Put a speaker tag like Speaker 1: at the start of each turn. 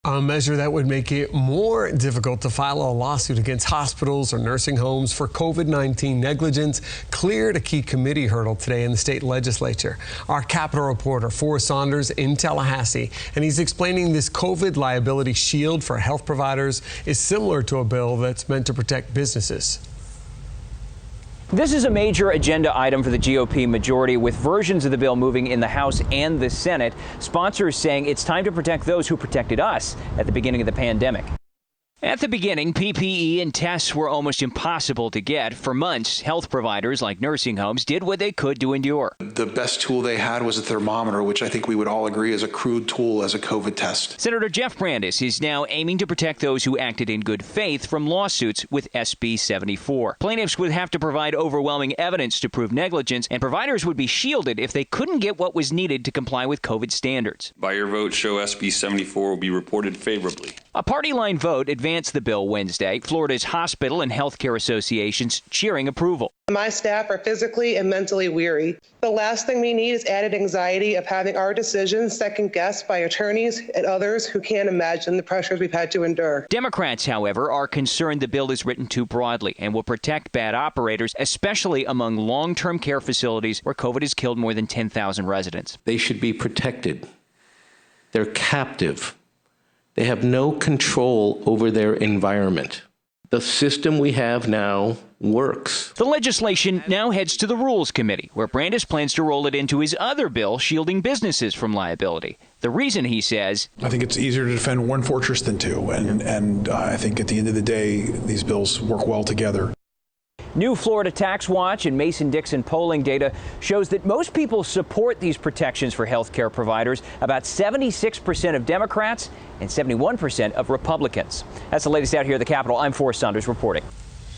Speaker 1: A measure that would make it more difficult to file a lawsuit against hospitals or nursing homes for COVID-19 negligence cleared a key committee hurdle today in the state legislature. Our Capitol reporter, Forrest Saunders, in Tallahassee, and he's explaining this COVID liability shield for health providers is similar to a bill that's meant to protect businesses.
Speaker 2: This is a major agenda item for the GOP majority, with versions of the bill moving in the House and the Senate. Sponsors saying it's time to protect those who protected us at the beginning of the pandemic. At the beginning, PPE and tests were almost impossible to get. For months, health providers like nursing homes did what they could to endure.
Speaker 3: The best tool they had was a thermometer, which I think we would all agree is a crude tool as a COVID test.
Speaker 2: Senator Jeff Brandes is now aiming to protect those who acted in good faith from lawsuits with SB 74. Plaintiffs would have to provide overwhelming evidence to prove negligence, and providers would be shielded if they couldn't get what was needed to comply with COVID standards.
Speaker 4: By your vote, show SB 74 will be reported favorably.
Speaker 2: A party line vote advanced the bill Wednesday. Florida's hospital and healthcare associations cheering approval.
Speaker 5: My staff are physically and mentally weary. The last thing we need is added anxiety of having our decisions second-guessed by attorneys and others who can't imagine the pressures we've had to endure.
Speaker 2: Democrats, however, are concerned the bill is written too broadly and will protect bad operators, especially among long-term care facilities where COVID has killed more than 10,000 residents.
Speaker 6: They should be protected. They're captive. They have no control over their environment. The system we have now works.
Speaker 2: The legislation now heads to the Rules Committee, where Brandes plans to roll it into his other bill shielding businesses from liability. The reason, he says,
Speaker 7: I think it's easier to defend one fortress than two, and I think at the end of the day, these bills work well together.
Speaker 2: New Florida Tax Watch and Mason-Dixon polling data shows that most people support these protections for health care providers, about 76% of Democrats and 71% of Republicans. That's the latest out here at the Capitol. I'm Forrest Saunders reporting.